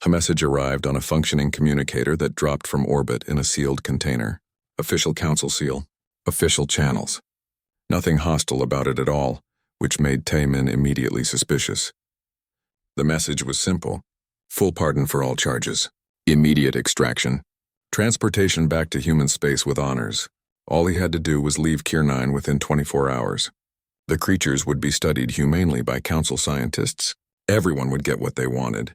A message arrived on a functioning communicator that dropped from orbit in a sealed container. Official council seal. Official channels. Nothing hostile about it at all, which made Taemin immediately suspicious. The message was simple. Full pardon for all charges. Immediate extraction. Transportation back to human space with honors. All he had to do was leave Kier 9 within 24 hours. The creatures would be studied humanely by council scientists. Everyone would get what they wanted.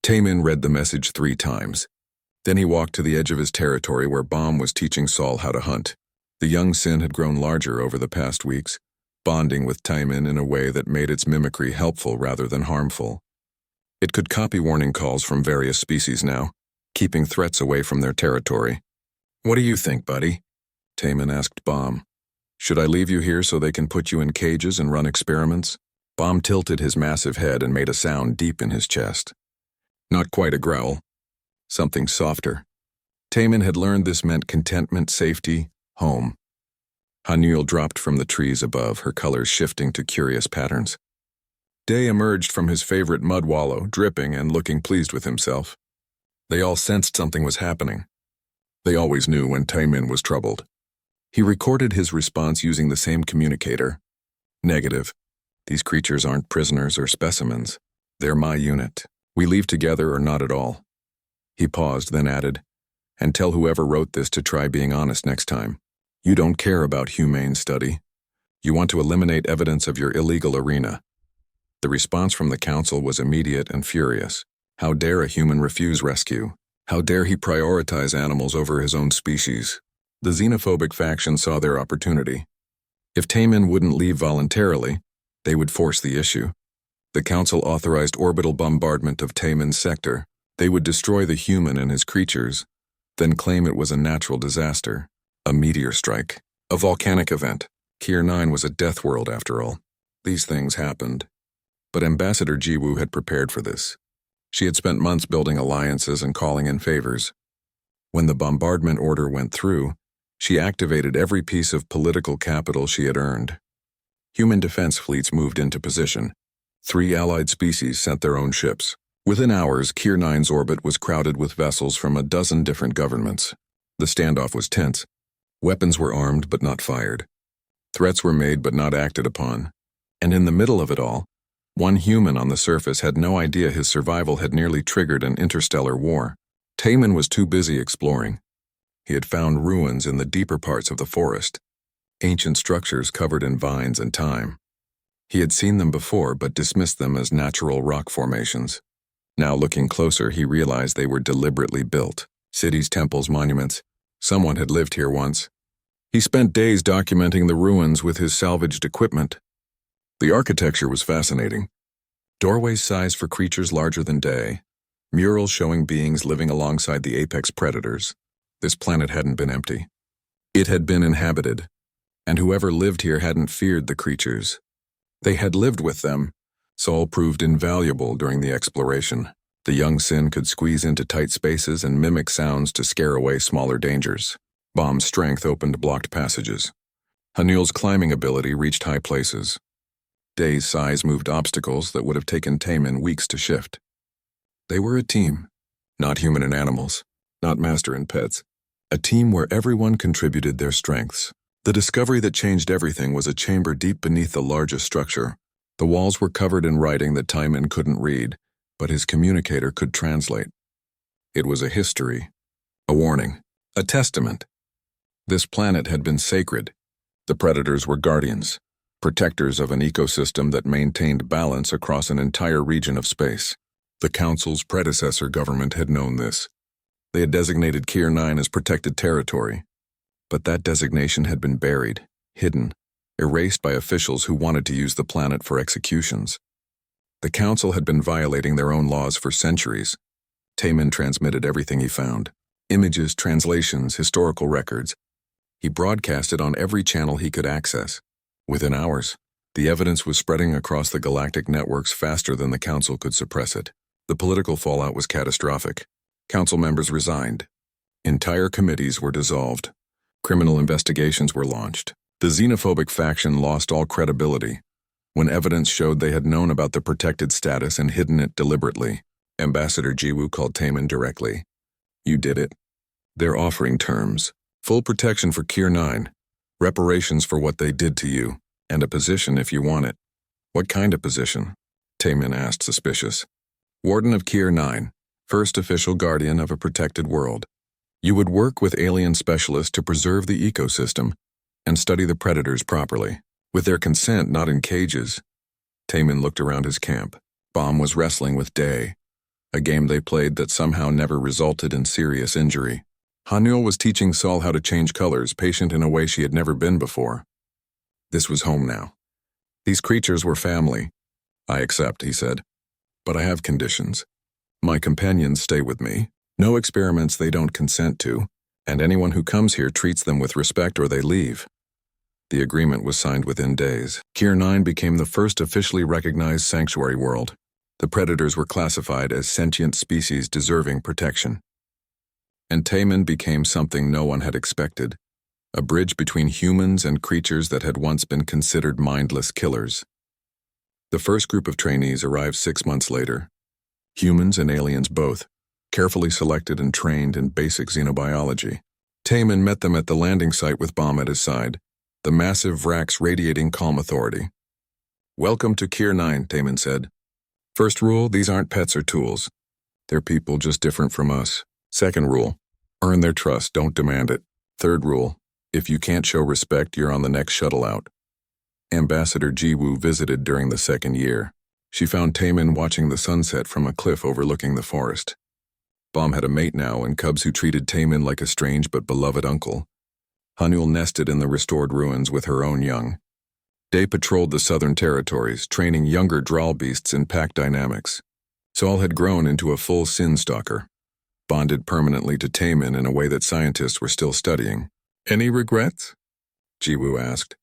Taemin read the message 3 times. Then he walked to the edge of his territory where Baum was teaching Saul how to hunt. The young Sin had grown larger over the past weeks, bonding with Taemin in a way that made its mimicry helpful rather than harmful. It could copy warning calls from various species now, keeping threats away from their territory. "What do you think, buddy?" Taemin asked Baum. "Should I leave you here so they can put you in cages and run experiments?" Baum tilted his massive head and made a sound deep in his chest. Not quite a growl. Something softer. Taemin had learned this meant contentment, safety, home. Haniel dropped from the trees above, her colors shifting to curious patterns. Day emerged from his favorite mud wallow, dripping and looking pleased with himself. They all sensed something was happening. They always knew when Taemin was troubled. He recorded his response using the same communicator. Negative. These creatures aren't prisoners or specimens. They're my unit. We leave together or not at all. He paused, then added, "And tell whoever wrote this to try being honest next time. You don't care about humane study. You want to eliminate evidence of your illegal arena." The response from the council was immediate and furious. How dare a human refuse rescue? How dare he prioritize animals over his own species? The xenophobic faction saw their opportunity. If Taemin wouldn't leave voluntarily, they would force the issue. The council authorized orbital bombardment of Taemin's sector. They would destroy the human and his creatures, then claim it was a natural disaster, a meteor strike, a volcanic event. Kier 9 was a death world after all. These things happened. But Ambassador Jiwoo had prepared for this. She had spent months building alliances and calling in favors. When the bombardment order went through, she activated every piece of political capital she had earned. Human defense fleets moved into position. 3 allied species sent their own ships. Within hours, Kier 9's orbit was crowded with vessels from a dozen different governments. The standoff was tense. Weapons were armed but not fired. Threats were made but not acted upon. And in the middle of it all, one human on the surface had no idea his survival had nearly triggered an interstellar war. Taemin was too busy exploring. He had found ruins in the deeper parts of the forest, ancient structures covered in vines and thyme. He had seen them before but dismissed them as natural rock formations. Now looking closer, he realized they were deliberately built. Cities, temples, monuments. Someone had lived here once. He spent days documenting the ruins with his salvaged equipment. The architecture was fascinating. Doorways sized for creatures larger than day. Murals showing beings living alongside the apex predators. This planet hadn't been empty. It had been inhabited. And whoever lived here hadn't feared the creatures. They had lived with them. Saul proved invaluable during the exploration. The young Sin could squeeze into tight spaces and mimic sounds to scare away smaller dangers. Baum's strength opened blocked passages. Haniel's climbing ability reached high places. Day's size moved obstacles that would have taken Taemin weeks to shift. They were a team, not human and animals, not master and pets. A team where everyone contributed their strengths. The discovery that changed everything was a chamber deep beneath the largest structure. The walls were covered in writing that Taemin couldn't read, but his communicator could translate. It was a history, a warning, a testament. This planet had been sacred. The predators were guardians, protectors of an ecosystem that maintained balance across an entire region of space. The Council's predecessor government had known this. They had designated Kier 9 as protected territory. But that designation had been buried, hidden, erased by officials who wanted to use the planet for executions. The Council had been violating their own laws for centuries. Taemin transmitted everything he found. Images, translations, historical records. He broadcasted on every channel he could access. Within hours, the evidence was spreading across the galactic networks faster than the Council could suppress it. The political fallout was catastrophic. Council members resigned. Entire committees were dissolved. Criminal investigations were launched. The xenophobic faction lost all credibility when evidence showed they had known about the protected status and hidden it deliberately. Ambassador Jiwoo called Taemin directly. You did it. They're offering terms. Full protection for Kier 9, reparations for what they did to you, and a position if you want it. What kind of position? Taemin asked, suspicious. Warden of Kier 9, first official guardian of a protected world. You would work with alien specialists to preserve the ecosystem and study the predators properly, with their consent, not in cages. Taemin looked around his camp. Bomb was wrestling with Day, a game they played that somehow never resulted in serious injury. Hanul was teaching Sol how to change colors, patient in a way she had never been before. This was home now. These creatures were family. I accept, he said. But I have conditions. My companions stay with me. No experiments they don't consent to, and anyone who comes here treats them with respect or they leave. The agreement was signed within days. Kier 9 became the first officially recognized sanctuary world. The predators were classified as sentient species deserving protection. And Taemin became something no one had expected, a bridge between humans and creatures that had once been considered mindless killers. The first group of trainees arrived 6 months later. Humans and aliens both, carefully selected and trained in basic xenobiology. Taemin met them at the landing site with Bomb at his side, the massive Vrax radiating calm authority. Welcome to Kier 9, Taemin said. First rule, these aren't pets or tools. They're people just different from us. Second rule, earn their trust, don't demand it. Third rule, if you can't show respect, you're on the next shuttle out. Ambassador Jiwoo visited during the second year. She found Taemin watching the sunset from a cliff overlooking the forest. Bomb had a mate now and cubs who treated Taemin like a strange but beloved uncle. Hanul nested in the restored ruins with her own young. Day patrolled the southern territories, training younger Droll beasts in pack dynamics. Sol had grown into a full sin stalker, bonded permanently to Taemin in a way that scientists were still studying. Any regrets? Jiwoo asked.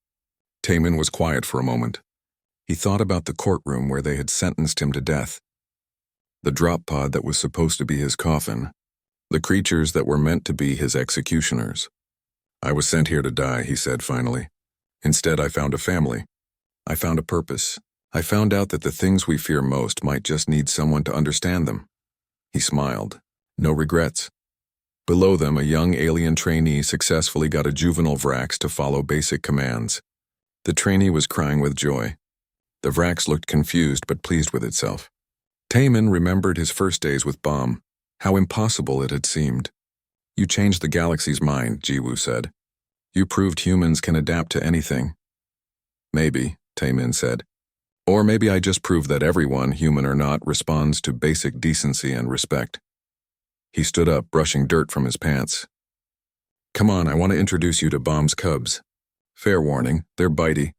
Taemin was quiet for a moment. He thought about the courtroom where they had sentenced him to death. The drop pod that was supposed to be his coffin. The creatures that were meant to be his executioners. I was sent here to die, he said finally. Instead, I found a family. I found a purpose. I found out that the things we fear most might just need someone to understand them. He smiled. No regrets. Below them, a young alien trainee successfully got a juvenile Vrax to follow basic commands. The trainee was crying with joy. The Vrax looked confused but pleased with itself. Taemin remembered his first days with Bomb, how impossible it had seemed. You changed the galaxy's mind, Jiwoo said. You proved humans can adapt to anything. Maybe, Taemin said. Or maybe I just proved that everyone, human or not, responds to basic decency and respect. He stood up, brushing dirt from his pants. Come on, I want to introduce you to Bomb's cubs. Fair warning, they're bitey.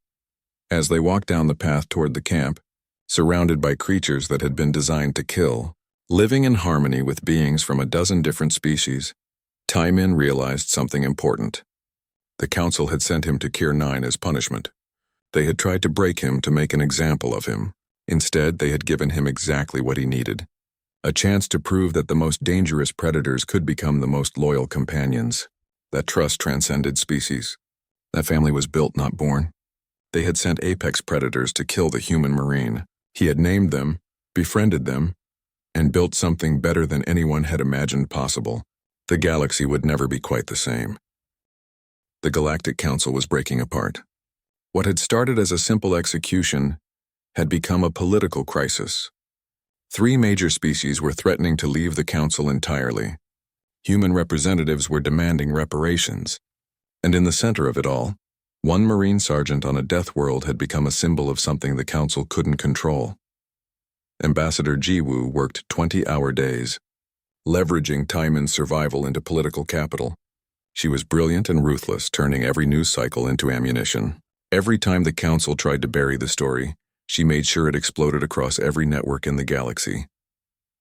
As they walked down the path toward the camp, surrounded by creatures that had been designed to kill, living in harmony with beings from a dozen different species, Taemin realized something important. The council had sent him to Kier 9 as punishment. They had tried to break him to make an example of him. Instead, they had given him exactly what he needed. A chance to prove that the most dangerous predators could become the most loyal companions. That trust transcended species. That family was built, not born. They had sent apex predators to kill the human marine. He had named them, befriended them, and built something better than anyone had imagined possible. The galaxy would never be quite the same. The Galactic Council was breaking apart. What had started as a simple execution had become a political crisis. 3 major species were threatening to leave the Council entirely. Human representatives were demanding reparations. And in the center of it all, one Marine sergeant on a death world had become a symbol of something the Council couldn't control. Ambassador Jiwoo worked 20-hour days, leveraging Taemin's survival into political capital. She was brilliant and ruthless, turning every news cycle into ammunition. Every time the Council tried to bury the story, she made sure it exploded across every network in the galaxy.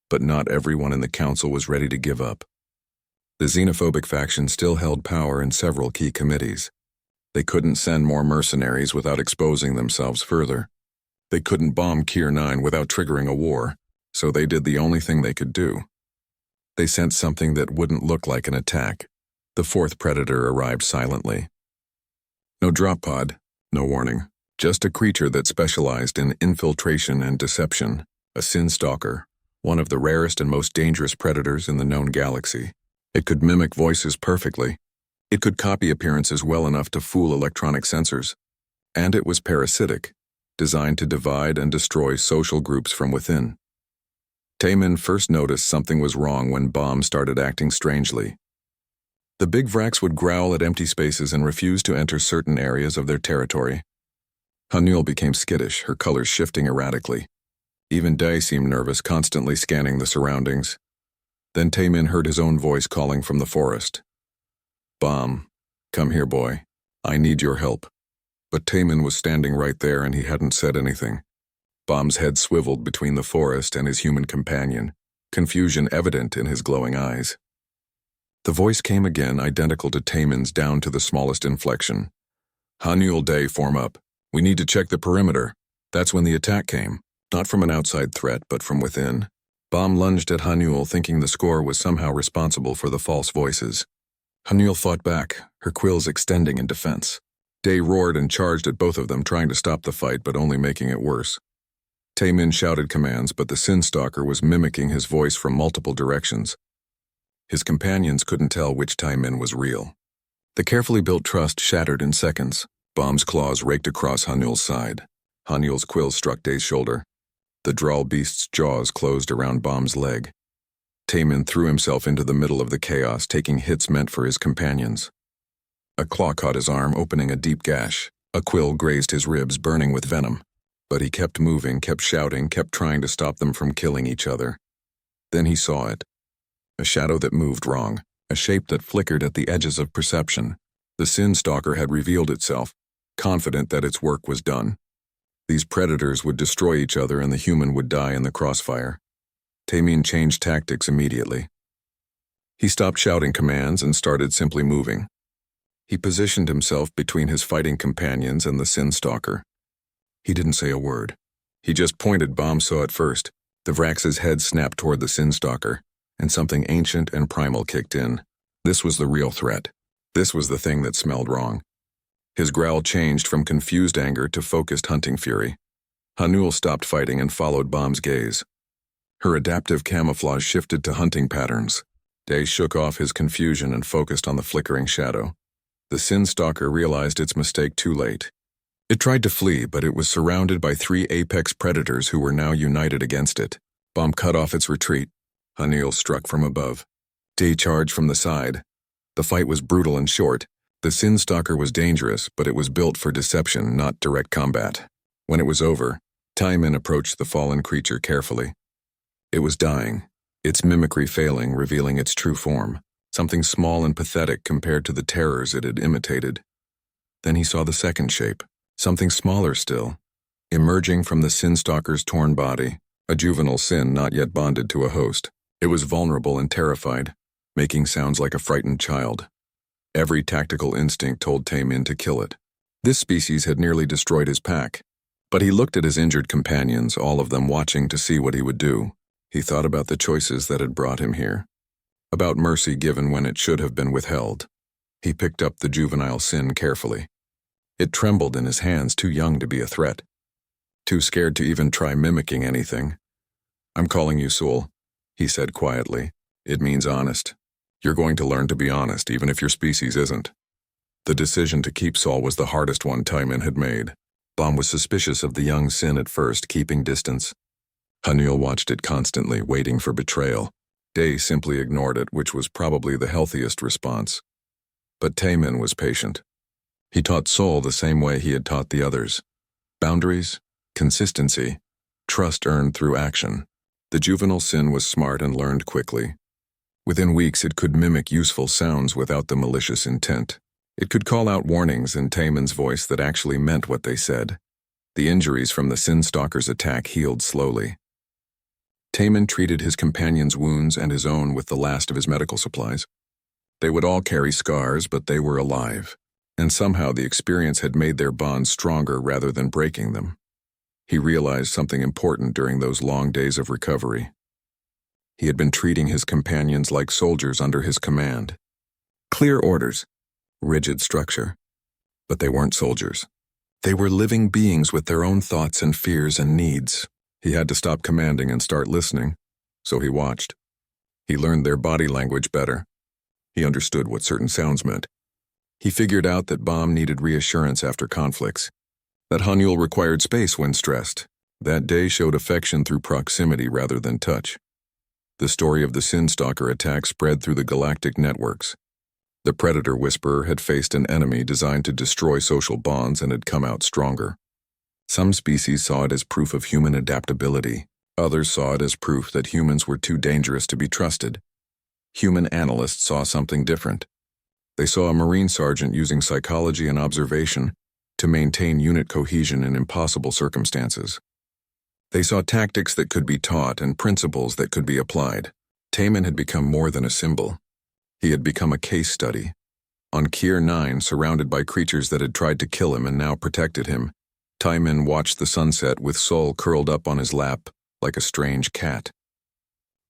But not everyone in the Council was ready to give up. The xenophobic faction still held power in several key committees. They couldn't send more mercenaries without exposing themselves further. They couldn't bomb Kier 9 without triggering a war, so they did the only thing they could do. They sent something that wouldn't look like an attack. The 4th predator arrived silently. No drop pod, no warning. Just a creature that specialized in infiltration and deception, a sin stalker, one of the rarest and most dangerous predators in the known galaxy. It could mimic voices perfectly. It could copy appearances well enough to fool electronic sensors. And it was parasitic, designed to divide and destroy social groups from within. Taemin first noticed something was wrong when Bomb started acting strangely. The big Vrax would growl at empty spaces and refuse to enter certain areas of their territory. Hanul became skittish, her colors shifting erratically. Even Dae seemed nervous, constantly scanning the surroundings. Then Taemin heard his own voice calling from the forest. "Bomb, come here, boy. I need your help." But Taemin was standing right there and he hadn't said anything. Bomb's head swiveled between the forest and his human companion, confusion evident in his glowing eyes. The voice came again, identical to Taemin's down to the smallest inflection. "Hanul, Dae, form up. We need to check the perimeter." That's when the attack came, not from an outside threat, but from within. Bomb lunged at Hanul, thinking the score was somehow responsible for the false voices. Hanul fought back, her quills extending in defense. Dae roared and charged at both of them, trying to stop the fight, but only making it worse. Taemin shouted commands, but the Sin Stalker was mimicking his voice from multiple directions. His companions couldn't tell which Taemin was real. The carefully built trust shattered in seconds. Bomb's claws raked across Hanul's side. Hanul's quills struck Dae's shoulder. The Droll beast's jaws closed around Bomb's leg. Taemin threw himself into the middle of the chaos, taking hits meant for his companions. A claw caught his arm, opening a deep gash. A quill grazed his ribs, burning with venom. But he kept moving, kept shouting, kept trying to stop them from killing each other. Then he saw it. A shadow that moved wrong, a shape that flickered at the edges of perception. The Sin Stalker had revealed itself, confident that its work was done. These predators would destroy each other and the human would die in the crossfire. Taemin changed tactics immediately. He stopped shouting commands and started simply moving. He positioned himself between his fighting companions and the Sin Stalker. He didn't say a word. He just pointed. Bomb saw it first. The Vrax's head snapped toward the Sin Stalker, and something ancient and primal kicked in. This was the real threat. This was the thing that smelled wrong. His growl changed from confused anger to focused hunting fury. Hanul stopped fighting and followed Bomb's gaze. Her adaptive camouflage shifted to hunting patterns. Dae shook off his confusion and focused on the flickering shadow. The Sin Stalker realized its mistake too late. It tried to flee, but it was surrounded by 3 apex predators who were now united against it. Bomb cut off its retreat. Hanul struck from above. Dae charged from the side. The fight was brutal and short. The Sin Stalker was dangerous, but it was built for deception, not direct combat. When it was over, Taemin approached the fallen creature carefully. It was dying, its mimicry failing, revealing its true form, something small and pathetic compared to the terrors it had imitated. Then he saw the second shape, something smaller still, emerging from the Sin Stalker's torn body, a juvenile Sin not yet bonded to a host. It was vulnerable and terrified, making sounds like a frightened child. Every tactical instinct told Taemin to kill it. This species had nearly destroyed his pack. But he looked at his injured companions, all of them watching to see what he would do. He thought about the choices that had brought him here. About mercy given when it should have been withheld. He picked up the juvenile Sin carefully. It trembled in his hands, too young to be a threat. Too scared to even try mimicking anything. "I'm calling you Sul," he said quietly. "It means honest. You're going to learn to be honest, even if your species isn't." The decision to keep Saul was the hardest one Taemin had made. Bomb was suspicious of the young Sin at first, keeping distance. Hanul watched it constantly, waiting for betrayal. Dae simply ignored it, which was probably the healthiest response. But Taemin was patient. He taught Saul the same way he had taught the others. Boundaries, consistency, trust earned through action. The juvenile Sin was smart and learned quickly. Within weeks, it could mimic useful sounds without the malicious intent. It could call out warnings in Taemin's voice that actually meant what they said. The injuries from the Sin Stalker's attack healed slowly. Taemin treated his companion's wounds and his own with the last of his medical supplies. They would all carry scars, but they were alive, and somehow the experience had made their bonds stronger rather than breaking them. He realized something important during those long days of recovery. He had been treating his companions like soldiers under his command. Clear orders, rigid structure. But they weren't soldiers. They were living beings with their own thoughts and fears and needs. He had to stop commanding and start listening. so he watched. He learned their body language better. He understood what certain sounds meant. He figured out that Bomb needed reassurance after conflicts, that Hanul required space when stressed, that Day showed affection through proximity rather than touch. The story of the Sinstalker attack spread through the galactic networks. The Predator Whisperer had faced an enemy designed to destroy social bonds and had come out stronger. Some species saw it as proof of human adaptability. Others saw it as proof that humans were too dangerous to be trusted. Human analysts saw something different. They saw a Marine sergeant using psychology and observation to maintain unit cohesion in impossible circumstances. They saw tactics that could be taught and principles that could be applied. Taemin had become more than a symbol. He had become a case study. On Kier 9, surrounded by creatures that had tried to kill him and now protected him, Taemin watched the sunset with Sol curled up on his lap like a strange cat.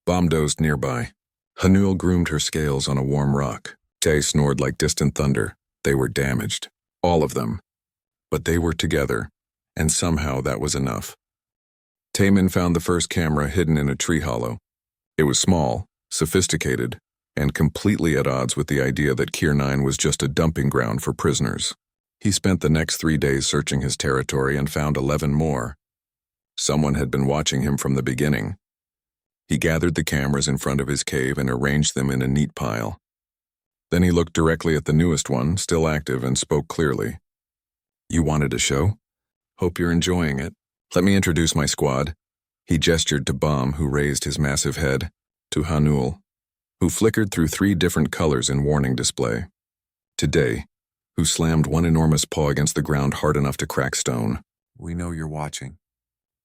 Bomb dozed nearby. Hanul groomed her scales on a warm rock. Tay snored like distant thunder. They were damaged. All of them. But they were together, and somehow that was enough. Taemin found the first camera hidden in a tree hollow. It was small, sophisticated, and completely at odds with the idea that Kier 9 was just a dumping ground for prisoners. He spent the next 3 days searching his territory and found 11 more. Someone had been watching him from the beginning. He gathered the cameras in front of his cave and arranged them in a neat pile. Then he looked directly at the newest one, still active, and spoke clearly. "You wanted a show? Hope you're enjoying it. Let me introduce my squad." He gestured to Bomb, who raised his massive head, to Hanul, who flickered through 3 different colors in warning display, to Day, who slammed one enormous paw against the ground hard enough to crack stone. "We know you're watching."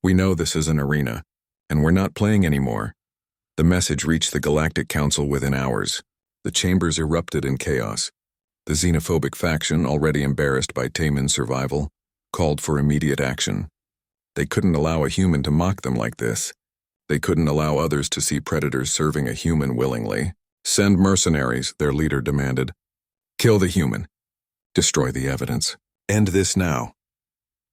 "We know this is an arena, and we're not playing anymore." The message reached the Galactic Council within hours. The chambers erupted in chaos. The xenophobic faction, already embarrassed by Taemin's survival, called for immediate action. They couldn't allow a human to mock them like this. They couldn't allow others to see predators serving a human willingly. "Send mercenaries," their leader demanded. "Kill the human. Destroy the evidence. End this now."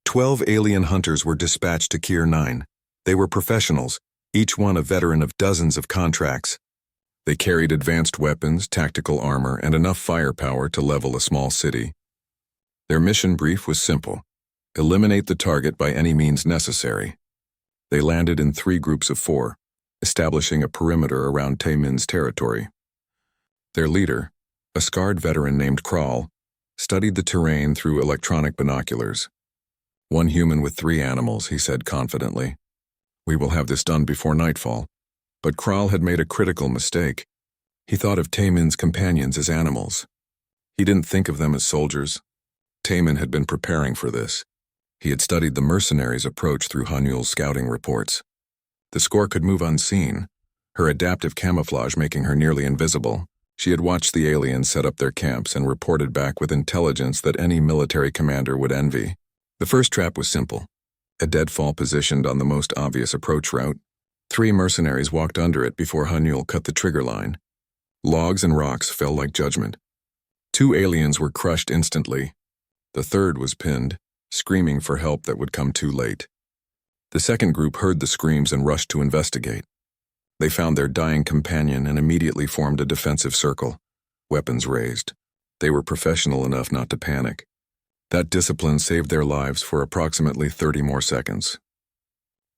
12 alien hunters were dispatched to Kier 9. They were professionals, each one a veteran of dozens of contracts. They carried advanced weapons, tactical armor, and enough firepower to level a small city. Their mission brief was simple: eliminate the target by any means necessary. They landed in 3 groups of 4, establishing a perimeter around Taemin's territory. Their leader, a scarred veteran named Kral, studied the terrain through electronic binoculars. "One human with 3 animals," he said confidently. "We will have this done before nightfall." But Kral had made a critical mistake. He thought of Taemin's companions as animals. He didn't think of them as soldiers. Taemin had been preparing for this. He had studied the mercenaries' approach through Hanul's scouting reports. The score could move unseen, her adaptive camouflage making her nearly invisible. She had watched the aliens set up their camps and reported back with intelligence that any military commander would envy. The first trap was simple: a deadfall positioned on the most obvious approach route. 3 mercenaries walked under it before Hanul cut the trigger line. Logs and rocks fell like judgment. 2 aliens were crushed instantly. The third was pinned, screaming for help that would come too late. The second group heard the screams and rushed to investigate. They found their dying companion and immediately formed a defensive circle, weapons raised. They were professional enough not to panic. That discipline saved their lives for approximately 30 more seconds.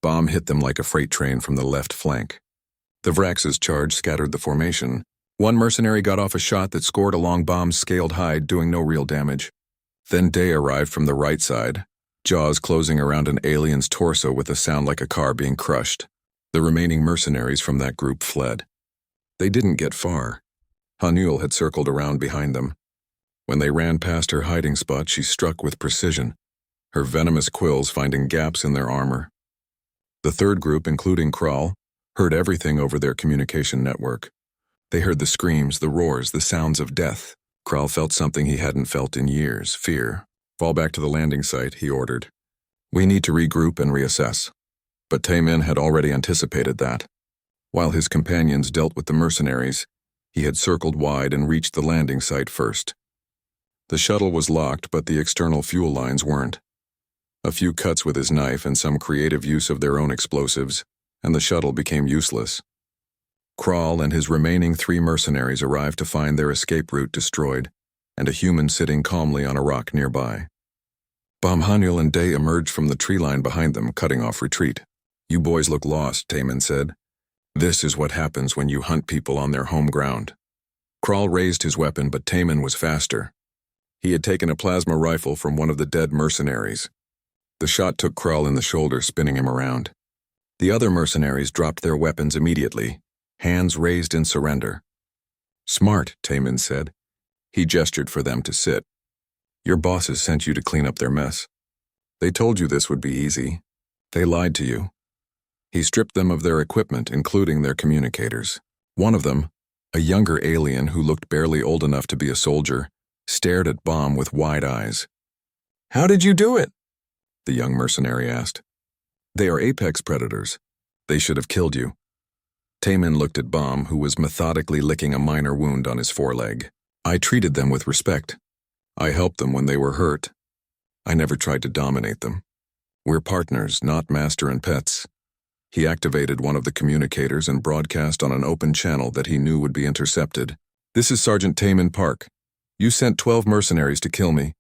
Bomb hit them like a freight train from the left flank. The Vrax's charge scattered the formation. One mercenary got off a shot that scored along Bomb's scaled hide, doing no real damage. Then Day arrived from the right side, jaws closing around an alien's torso with a sound like a car being crushed. The remaining mercenaries from that group fled. They didn't get far. Hanul had circled around behind them. When they ran past her hiding spot, she struck with precision, her venomous quills finding gaps in their armor. The third group, including Kral, heard everything over their communication network. They heard the screams, the roars, the sounds of death. Kral felt something he hadn't felt in years: fear. "Fall back to the landing site," he ordered. "We need to regroup and reassess." But Taemin had already anticipated that. While his companions dealt with the mercenaries, he had circled wide and reached the landing site first. The shuttle was locked, but the external fuel lines weren't. A few cuts with his knife and some creative use of their own explosives, and the shuttle became useless. Kral and his remaining 3 mercenaries arrived to find their escape route destroyed, and a human sitting calmly on a rock nearby. Bomhanul and Day emerged from the tree line behind them, cutting off retreat. "You boys look lost," Taman said. "This is what happens when you hunt people on their home ground." Kral raised his weapon, but Taman was faster. He had taken a plasma rifle from one of the dead mercenaries. The shot took Kral in the shoulder, spinning him around. The other mercenaries dropped their weapons immediately, hands raised in surrender. "Smart," Taman said. He gestured for them to sit. "Your bosses sent you to clean up their mess. They told you this would be easy. They lied to you." He stripped them of their equipment, including their communicators. One of them, a younger alien who looked barely old enough to be a soldier, stared at Bomb with wide eyes. "How did you do it?" the young mercenary asked. "They are apex predators. They should have killed you." Taman looked at Bomb, who was methodically licking a minor wound on his foreleg. "I treated them with respect. I helped them when they were hurt. I never tried to dominate them. We're partners, not master and pets." He activated one of the communicators and broadcast on an open channel that he knew would be intercepted. "This is Sergeant Taman Park. You sent 12 mercenaries to kill me.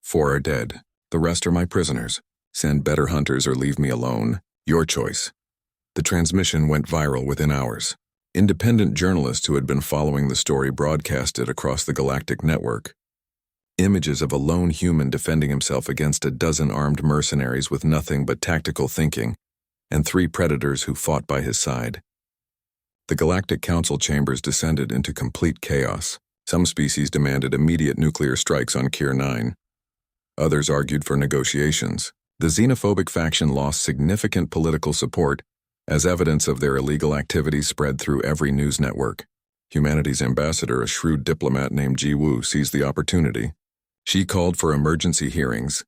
4 are dead. The rest are my prisoners. Send better hunters or leave me alone. Your choice." The transmission went viral within hours. Independent journalists who had been following the story broadcast it across the galactic network. Images of a lone human defending himself against a dozen armed mercenaries with nothing but tactical thinking, and 3 predators who fought by his side. The Galactic Council chambers descended into complete chaos. Some species demanded immediate nuclear strikes on Kier 9. Others argued for negotiations. The xenophobic faction lost significant political support as evidence of their illegal activities spread through every news network. Humanity's ambassador, a shrewd diplomat named Ji Woo, seized the opportunity. She called for emergency hearings,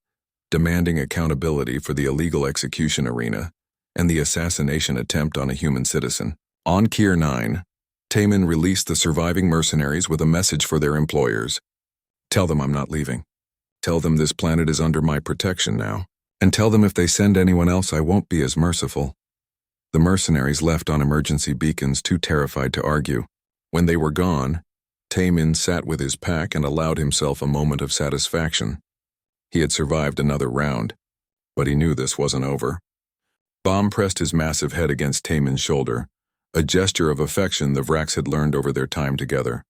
demanding accountability for the illegal execution arena and the assassination attempt on a human citizen. On Kier 9, Taman released the surviving mercenaries with a message for their employers. "Tell them I'm not leaving. Tell them this planet is under my protection now. And tell them if they send anyone else, I won't be as merciful." The mercenaries left on emergency beacons, too terrified to argue. When they were gone, Taman sat with his pack and allowed himself a moment of satisfaction. He had survived another round, but he knew this wasn't over. Bomb pressed his massive head against Taman's shoulder, a gesture of affection the Vraks had learned over their time together.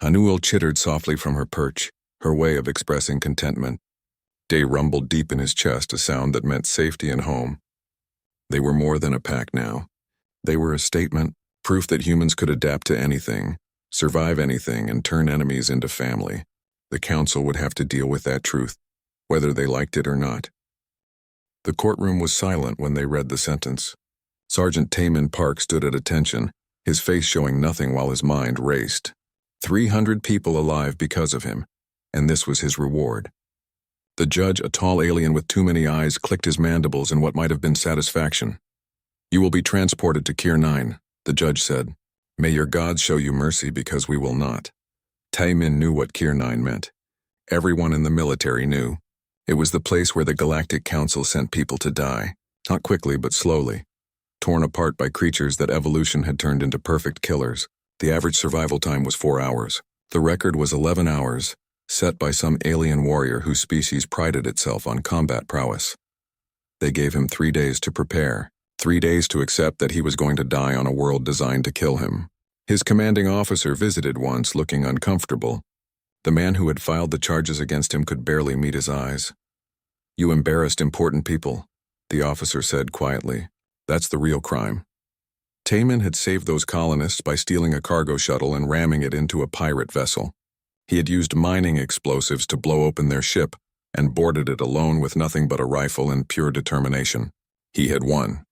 Hanuel chittered softly from her perch, her way of expressing contentment. Day rumbled deep in his chest, a sound that meant safety and home. They were more than a pack now. They were a statement, proof that humans could adapt to anything, survive anything, and turn enemies into family. The Council would have to deal with that truth, whether they liked it or not. The courtroom was silent when they read the sentence. Sergeant Taman Park stood at attention, his face showing nothing while his mind raced. 300 people alive because of him, and this was his reward. The judge, a tall alien with too many eyes, clicked his mandibles in what might have been satisfaction. "You will be transported to Kier 9, the judge said. "May your gods show you mercy, because we will not." Taman knew what Kier 9 meant. Everyone in the military knew. It was the place where the Galactic Council sent people to die, not quickly but slowly, torn apart by creatures that evolution had turned into perfect killers. The average survival time was 4 hours. The record was 11 hours, set by some alien warrior whose species prided itself on combat prowess. They gave him 3 days to prepare, 3 days to accept that he was going to die on a world designed to kill him. His commanding officer visited once, looking uncomfortable. The man who had filed the charges against him could barely meet his eyes. "You embarrassed important people," the officer said quietly. "That's the real crime." Taman had saved those colonists by stealing a cargo shuttle and ramming it into a pirate vessel. He had used mining explosives to blow open their ship and boarded it alone with nothing but a rifle and pure determination. He had won.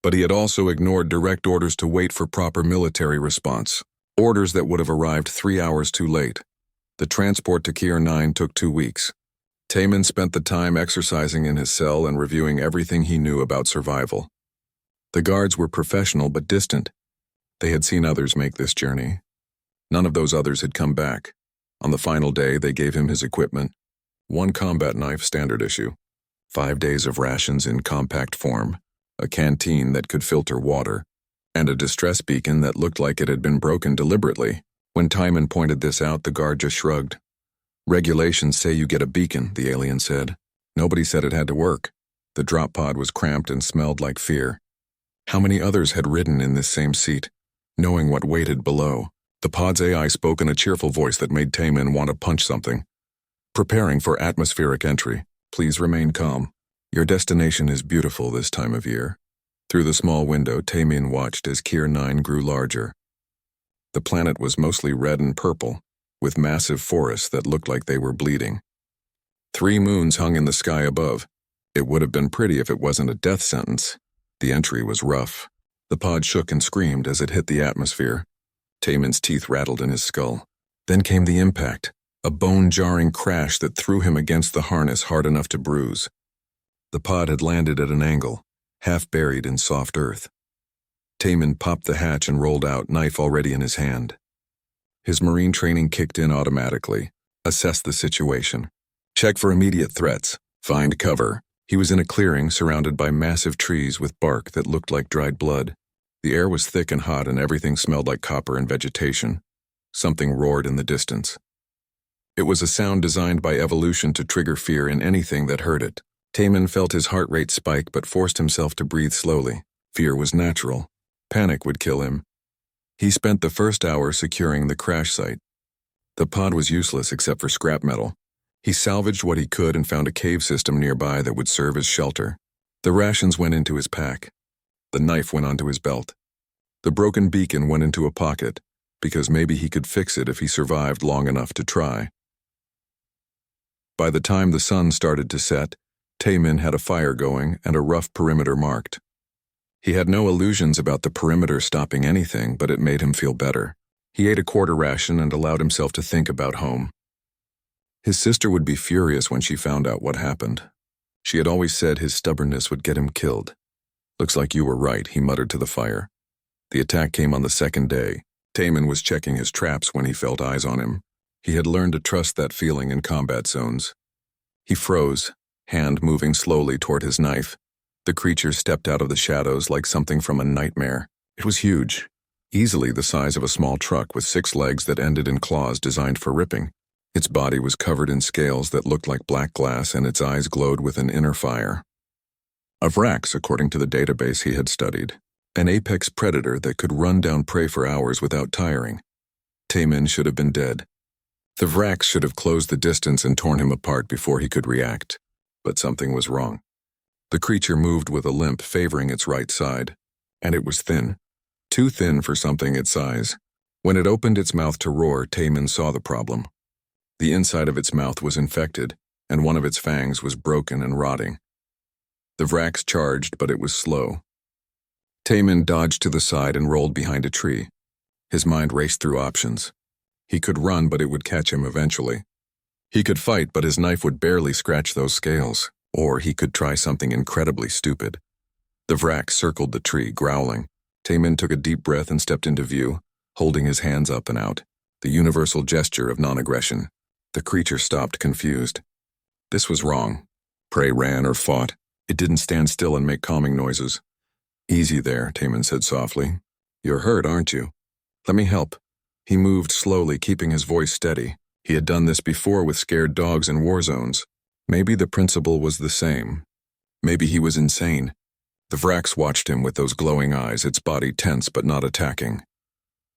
But he had also ignored direct orders to wait for proper military response, orders that would have arrived 3 hours too late. The transport to Kier 9 took 2 weeks. Taman spent the time exercising in his cell and reviewing everything he knew about survival. The guards were professional but distant. They had seen others make this journey. None of those others had come back. On the final day, they gave him his equipment. 1 combat knife, standard issue. 5 days of rations in compact form. A canteen that could filter water. and a distress beacon that looked like it had been broken deliberately. When Timon pointed this out, the guard just shrugged. Regulations say you get a beacon, the alien said. Nobody said it had to work. The drop pod was cramped and smelled like fear. How many others had ridden in this same seat, knowing what waited below? The pod's AI spoke in a cheerful voice that made Timon want to punch something. Preparing for atmospheric entry. Please remain calm. Your destination is beautiful this time of year. Through the small window, Timon watched as Kier 9 grew larger. The planet was mostly red and purple, with massive forests that looked like they were bleeding. 3 moons hung in the sky above. It would have been pretty if it wasn't a death sentence. The entry was rough. The pod shook and screamed as it hit the atmosphere. Timon's teeth rattled in his skull. Then came the impact, a bone-jarring crash that threw him against the harness hard enough to bruise. The pod had landed at an angle, half buried in soft earth. Timon popped the hatch and rolled out, knife already in his hand. His marine training kicked in automatically. Assess the situation. Check for immediate threats. Find cover. He was in a clearing surrounded by massive trees with bark that looked like dried blood. The air was thick and hot and everything smelled like copper and vegetation. Something roared in the distance. It was a sound designed by evolution to trigger fear in anything that heard it. Timon felt his heart rate spike but forced himself to breathe slowly. Fear was natural. Panic would kill him. He spent the first hour securing the crash site. The pod was useless except for scrap metal. He salvaged what he could and found a cave system nearby that would serve as shelter. The rations went into his pack. The knife went onto his belt. The broken beacon went into a pocket, because maybe he could fix it if he survived long enough to try. By the time the sun started to set, Timon had a fire going and a rough perimeter marked. He had no illusions about the perimeter stopping anything, but it made him feel better. He ate a quarter ration and allowed himself to think about home. His sister would be furious when she found out what happened. She had always said his stubbornness would get him killed. Looks like you were right, he muttered to the fire. The attack came on the second day. Timon was checking his traps when he felt eyes on him. He had learned to trust that feeling in combat zones. He froze, hand moving slowly toward his knife. The creature stepped out of the shadows like something from a nightmare. It was huge, easily the size of a small truck with 6 legs that ended in claws designed for ripping. Its body was covered in scales that looked like black glass and its eyes glowed with an inner fire. A Vrax, according to the database he had studied. An apex predator that could run down prey for hours without tiring. Timon should have been dead. The Vrax should have closed the distance and torn him apart before he could react. But something was wrong. The creature moved with a limp favoring its right side. And it was thin. Too thin for something its size. When it opened its mouth to roar, Timon saw the problem. The inside of its mouth was infected, and one of its fangs was broken and rotting. The Vrax charged, but it was slow. Timon dodged to the side and rolled behind a tree. His mind raced through options. He could run, but it would catch him eventually. He could fight, but his knife would barely scratch those scales. Or he could try something incredibly stupid. The Vrax circled the tree, growling. Timon took a deep breath and stepped into view, holding his hands up and out, the universal gesture of non-aggression. The creature stopped, confused. This was wrong. Prey ran or fought. It didn't stand still and make calming noises. Easy there, Timon said softly. You're hurt, aren't you? Let me help. He moved slowly, keeping his voice steady. He had done this before with scared dogs in war zones. Maybe the principle was the same. Maybe he was insane. The Vrax watched him with those glowing eyes, its body tense but not attacking.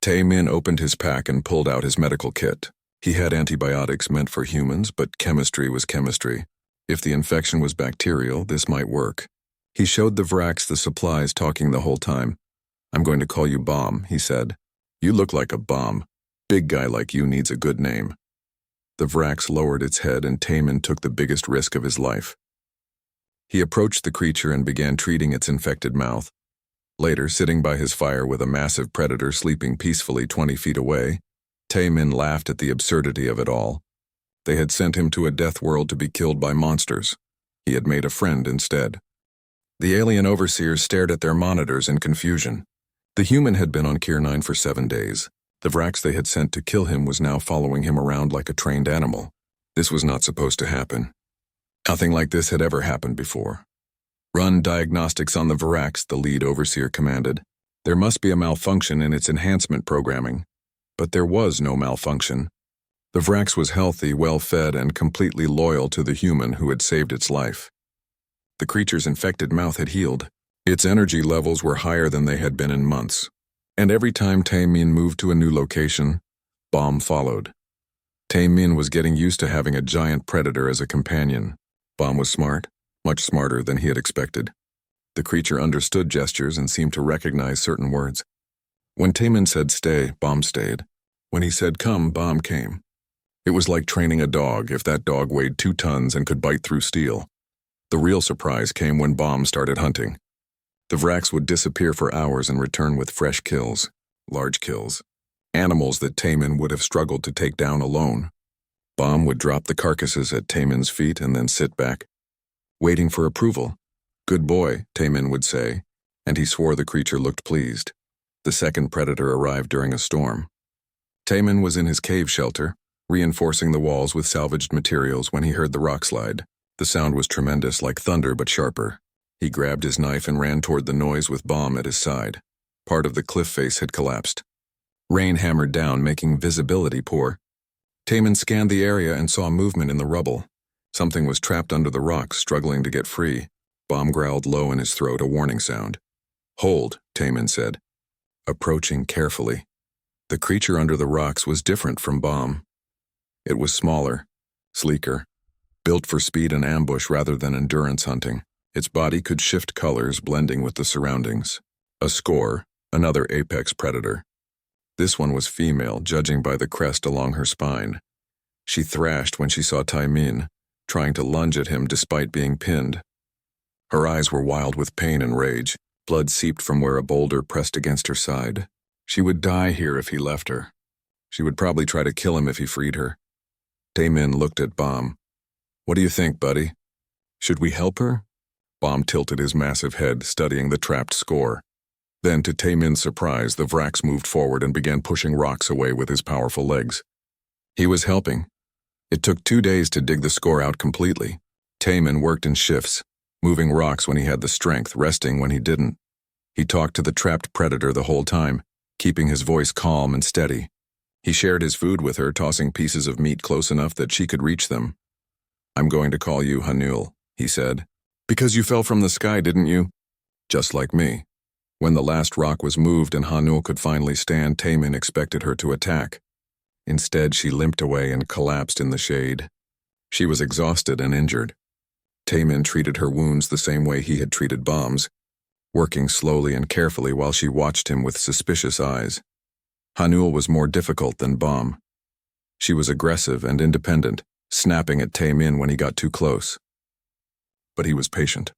Timon opened his pack and pulled out his medical kit. He had antibiotics meant for humans, but chemistry was chemistry. If the infection was bacterial, this might work. He showed the Vrax the supplies, talking the whole time. I'm going to call you Bomb, he said. You look like a bomb. Big guy like you needs a good name. The Vrax lowered its head and Timon took the biggest risk of his life. He approached the creature and began treating its infected mouth. Later, sitting by his fire with a massive predator sleeping peacefully 20 feet away, Timon laughed at the absurdity of it all. They had sent him to a death world to be killed by monsters. He had made a friend instead. The alien overseers stared at their monitors in confusion. The human had been on Kier 9 for 7 days. The Vrax they had sent to kill him was now following him around like a trained animal. This was not supposed to happen. Nothing like this had ever happened before. Run diagnostics on the Vrax, the lead overseer commanded. There must be a malfunction in its enhancement programming. But there was no malfunction. The Vrax was healthy, well-fed, and completely loyal to the human who had saved its life. The creature's infected mouth had healed. Its energy levels were higher than they had been in months. And every time Taemin moved to a new location, Bomb followed. Taemin was getting used to having a giant predator as a companion. Bomb was smart, much smarter than he had expected. The creature understood gestures and seemed to recognize certain words. When Taemin said stay, Bomb stayed. When he said come, Bomb came. It was like training a dog if that dog weighed 2 tons and could bite through steel. The real surprise came when Bomb started hunting. The Vrax would disappear for hours and return with fresh kills, large kills, animals that Taemin would have struggled to take down alone. Bomb would drop the carcasses at Taemin's feet and then sit back, waiting for approval. Good boy, Taemin would say, and he swore the creature looked pleased. The second predator arrived during a storm. Taemin was in his cave shelter, reinforcing the walls with salvaged materials when he heard the rock slide. The sound was tremendous, like thunder but sharper. He grabbed his knife and ran toward the noise with Bomb at his side. Part of the cliff face had collapsed. Rain hammered down, making visibility poor. Taemin scanned the area and saw movement in the rubble. Something was trapped under the rocks, struggling to get free. Bomb growled low in his throat, a warning sound. Hold, Taemin said, approaching carefully. The creature under the rocks was different from Bomb. It was smaller, sleeker, built for speed and ambush rather than endurance hunting. Its body could shift colors, blending with the surroundings. A score, another apex predator. This one was female, judging by the crest along her spine. She thrashed when she saw Taemin, trying to lunge at him despite being pinned. Her eyes were wild with pain and rage. Blood seeped from where a boulder pressed against her side. She would die here if he left her. She would probably try to kill him if he freed her. Taemin looked at Bomb. What do you think, buddy? Should we help her? Bomb tilted his massive head, studying the trapped score. Then, to Taemin's surprise, the Vrax moved forward and began pushing rocks away with his powerful legs. He was helping. It took 2 days to dig the score out completely. Taemin worked in shifts, moving rocks when he had the strength, resting when he didn't. He talked to the trapped predator the whole time, keeping his voice calm and steady. He shared his food with her, tossing pieces of meat close enough that she could reach them. I'm going to call you Hanul, he said. Because you fell from the sky, didn't you? Just like me. When the last rock was moved and Hanul could finally stand, Taemin expected her to attack. Instead, she limped away and collapsed in the shade. She was exhausted and injured. Taemin treated her wounds the same way he had treated Bomb's, working slowly and carefully while she watched him with suspicious eyes. Hanul was more difficult than Bomb. She was aggressive and independent, snapping at Taemin when he got too close. But he was patient.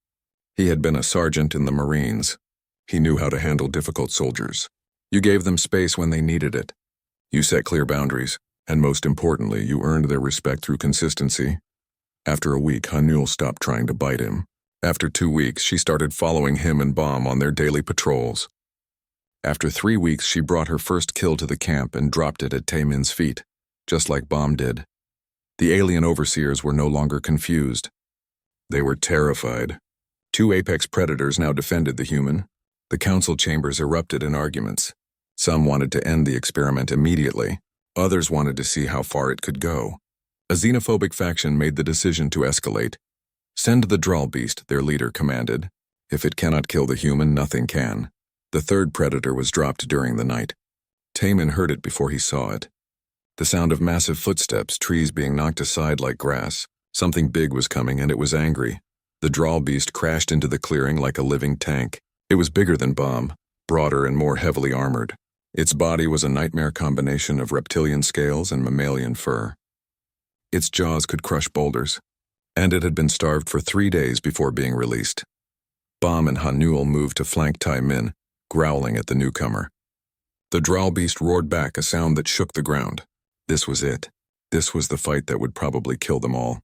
He had been a sergeant in the Marines. He knew how to handle difficult soldiers. You gave them space when they needed it. You set clear boundaries, and most importantly, you earned their respect through consistency. After a week, Hanul stopped trying to bite him. After 2 weeks, she started following him and Bomb on their daily patrols. After 3 weeks, she brought her first kill to the camp and dropped it at Taemin's feet, just like Bomb did. The alien overseers were no longer confused. They were terrified. 2 apex predators now defended the human. The council chambers erupted in arguments. Some wanted to end the experiment immediately. Others wanted to see how far it could go. A xenophobic faction made the decision to escalate. Send the Droll beast, their leader commanded. If it cannot kill the human, nothing can. The third predator was dropped during the night. Taemin heard it before he saw it. The sound of massive footsteps, trees being knocked aside like grass. Something big was coming and it was angry. The Droll beast crashed into the clearing like a living tank. It was bigger than Bomb, broader and more heavily armored. Its body was a nightmare combination of reptilian scales and mammalian fur. Its jaws could crush boulders, and it had been starved for 3 days before being released. Bomb and Hanul moved to flank Taemin, growling at the newcomer. The Droll beast roared back, a sound that shook the ground. This was it. This was the fight that would probably kill them all.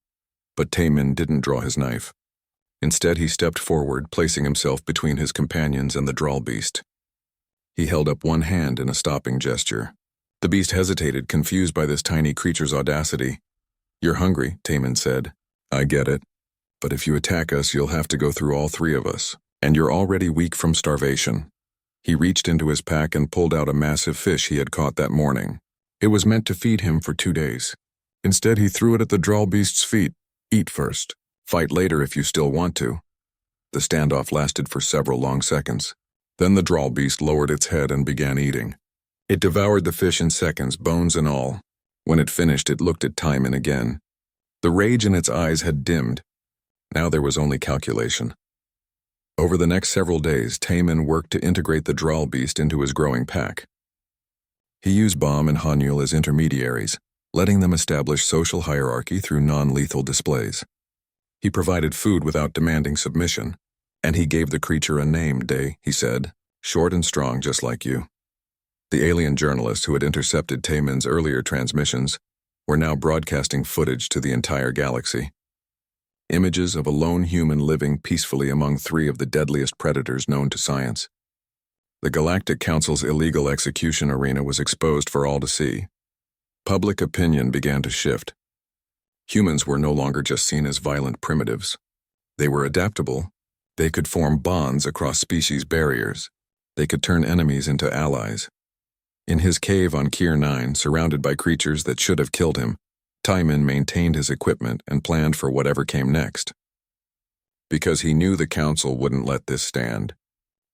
But Taemin didn't draw his knife. Instead, he stepped forward, placing himself between his companions and the Droll beast. He held up one hand in a stopping gesture. The beast hesitated, confused by this tiny creature's audacity. You're hungry, Taemin said. I get it. But if you attack us, you'll have to go through all 3 of us. And you're already weak from starvation. He reached into his pack and pulled out a massive fish he had caught that morning. It was meant to feed him for 2 days. Instead, he threw it at the droll beast's feet. Eat first. Fight later if you still want to. The standoff lasted for several long seconds. Then the droll beast lowered its head and began eating. It devoured the fish in seconds, bones and all. When it finished, it looked at Timon again. The rage in its eyes had dimmed. Now there was only calculation. Over the next several days, Timon worked to integrate the droll beast into his growing pack. He used Bomb and Hanul as intermediaries, letting them establish social hierarchy through non-lethal displays. He provided food without demanding submission, and he gave the creature a name, Day, he said, short and strong just like you. The alien journalists who had intercepted Timon's earlier transmissions were now broadcasting footage to the entire galaxy. Images of a lone human living peacefully among 3 of the deadliest predators known to science. The Galactic Council's illegal execution arena was exposed for all to see. Public opinion began to shift. Humans were no longer just seen as violent primitives. They were adaptable. They could form bonds across species barriers. They could turn enemies into allies. In his cave on Kier 9, surrounded by creatures that should have killed him, Timon maintained his equipment and planned for whatever came next. Because he knew the Council wouldn't let this stand.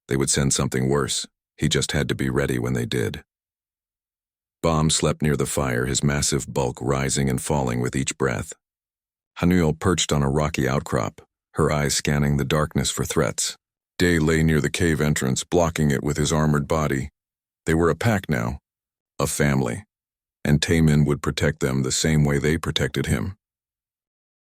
They would send something worse. He just had to be ready when they did. Bomb slept near the fire, his massive bulk rising and falling with each breath. Hanul perched on a rocky outcrop, her eyes scanning the darkness for threats. Day lay near the cave entrance, blocking it with his armored body. They were a pack now, a family, and Timon would protect them the same way they protected him.